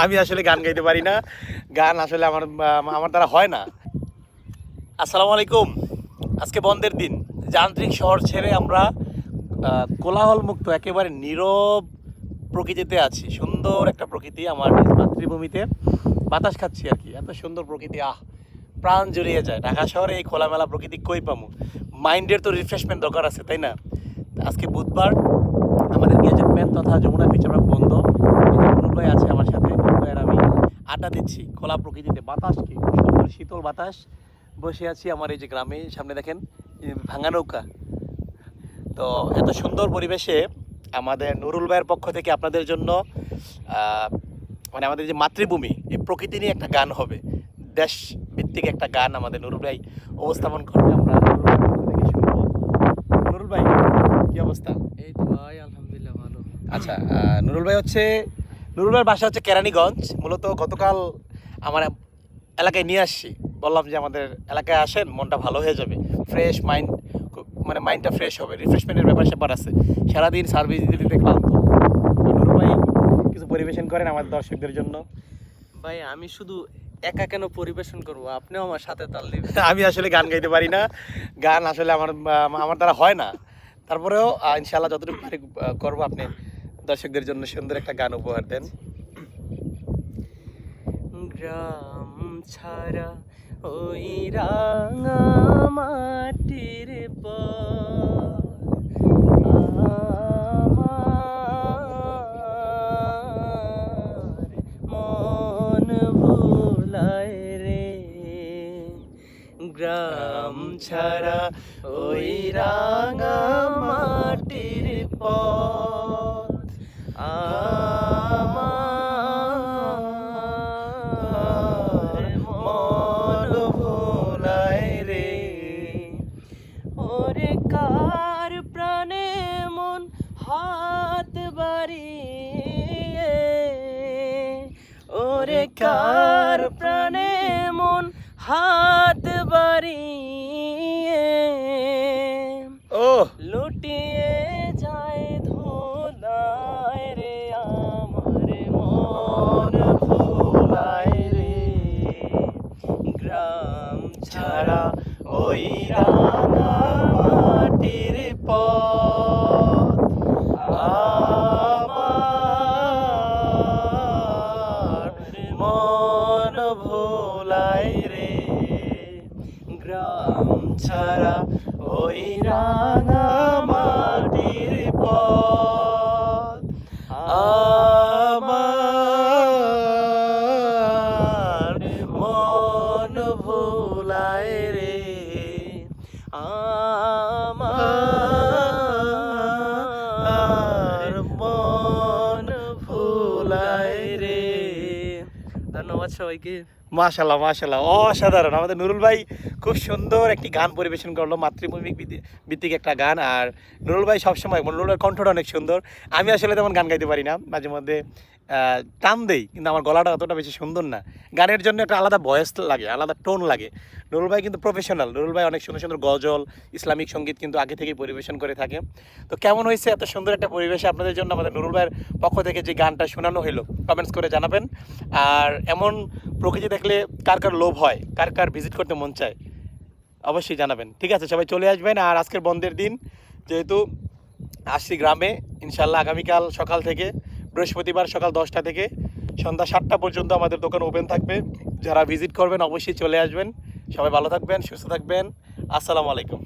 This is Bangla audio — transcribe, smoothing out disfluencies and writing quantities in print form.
আমি আসলে গান গাইতে পারি না, গান আসলে আমার আমার দ্বারা হয় না। আসসালামু আলাইকুম। আজকে বন্ধের দিন, যান্ত্রিক শহর ছেড়ে আমরা কোলাহল মুক্ত একেবারে নীরব প্রকৃতিতে আছি। সুন্দর একটা প্রকৃতি, আমার নিজ মাতৃভূমিতে বাতাস খাচ্ছি আর কি। এত সুন্দর প্রকৃতি, প্রাণ জুড়িয়ে যায়। ঢাকা শহরে এই খোলামেলা প্রকৃতি কই পামু? মাইন্ডের তো রিফ্রেশমেন্ট দরকার আছে, তাই না? আজকে বুধবার, আমাদের গ্যাজেট ম্যান তথা যমুনা ফিচার বন্ধ। এই যে নুরুল ভাই আছে আমার সাথে, নুরুল ভাই আর আমি আড্ডা দিচ্ছি খোলা প্রকৃতিতে। বাতাস কি সুন্দর, শীতল বাতাস। বসে আছি আমার এই যে গ্রামে, সামনে দেখেন ভাঙা নৌকা। তো এত সুন্দর পরিবেশে আমাদের নুরুল ভাইয়ের পক্ষ থেকে আপনাদের জন্য মানে আমাদের যে মাতৃভূমি, এই প্রকৃতি নিয়ে একটা গান হবে। দেশ ভিত্তিক একটা গান আমাদের নুরুল ভাই উপস্থাপন করবে। আমরা নুরুল ভাইয়ের পক্ষ থেকে শুনবো। নুরুল ভাই, কি অবস্থা? এই তো ভাই, আলহামদুলিল্লাহ ভালো। আচ্ছা, নুরুল ভাই হচ্ছে, নুরুল ভাইয়ের বাসা হচ্ছে কেরানীগঞ্জ। মূলত গতকাল আমার এলাকায় নিয়ে আসছি, বললাম যে আমাদের এলাকায় আসেন, মনটা ভালো হয়ে যাবে, ফ্রেশ মাইন্ড, মানে মাইন্ডটা ফ্রেশ হবে, রিফ্রেশমেন্টের ব্যাপার স্যাপার আছে। সারাদিন সার্ভিস দিতে দিতে ক্লান্ত। তো নুরুল ভাই কিছু পরিবেশন করেন আমার দর্শকদের জন্য। ভাই আমি শুধু একা কেন পরিবেশন করব, আপনিও আমার সাথে তাল দিবেন। আমি আসলে গান গাইতে পারি না, গান আসলে আমার দ্বারা হয় না। তারপরেও ইনশাআল্লাহ যতটুকু পারি করবো। আপনি দর্শকদের জন্য সুন্দর একটা গান উপহার দেন। গ্রাম ছাড়া ওই রাঙা মাটির পর আমার মন ভুলায় রে। গ্রাম ছাড়া ওই রাঙা মাটির পথ আমার মন ভোলায় রে। ওরে কার প্রাণে মন হাত বাড়িয়ে, ওরে কার প্রাণে মন হাত বাড়িয়ে ও লুটিয়ে যায় ধোলায় রে। আমার মন ভোলায় রে। গ্রাম ছাড়া ওই রাঙা মাটির পথ আমার মন ভোলায় রে। গ্রাম ছাড়া ওই রাঙা মাটির পথ আমার মন ভোলায় রে। আমার মন ভোলায় রে। ধন্যবাদ সবাইকে। মাশাল্লাহ মাশাল্লাহ, অসাধারণ। আমাদের নুরুল ভাই খুব সুন্দর একটি গান পরিবেশন করলো, মাতৃভূমি ভিত্তিক একটা গান। আর নুরুল ভাই সবসময়, নুরুল ভাইয়ের কণ্ঠটা অনেক সুন্দর। আমি আসলে তেমন গান গাইতে পারি না, মাঝে মধ্যে টান দেই, কিন্তু আমার গলাটা অতটা বেশি সুন্দর না। গানের জন্য একটা আলাদা ভয়েস লাগে, আলাদা টোন লাগে। নুরুল ভাই কিন্তু প্রফেশনাল। নুরুল ভাই অনেক সুন্দর সুন্দর গজল, ইসলামিক সঙ্গীত কিন্তু আগে থেকেই পরিবেশন করে থাকে। তো কেমন হয়েছে এত সুন্দর একটা পরিবেশে আপনাদের জন্য আমাদের নুরুল ভাইয়ের পক্ষ থেকে যে গানটা শোনানো হলো, কমেন্টস করে জানাবেন। আর এমন প্রকৃতি দেখলে কার কার লোভ হয়, কার কার ভিজিট করতে মন চায়, অবশ্যই জানাবেন। ঠিক আছে, সবাই চলে আসবেন। আর আজকের বন্ধের দিন যেহেতু আসছি গ্রামে, ইনশাল্লাহ আগামীকাল সকাল থেকে, বৃহস্পতিবার সকাল 10টা থেকে সন্ধ্যা 7টা পর্যন্ত আমাদের দোকান ওপেন থাকবে। যারা ভিজিট করবেন অবশ্যই চলে আসবেন। সবাই ভালো থাকবেন, সুস্থ থাকবেন। আসসালামু আলাইকুম।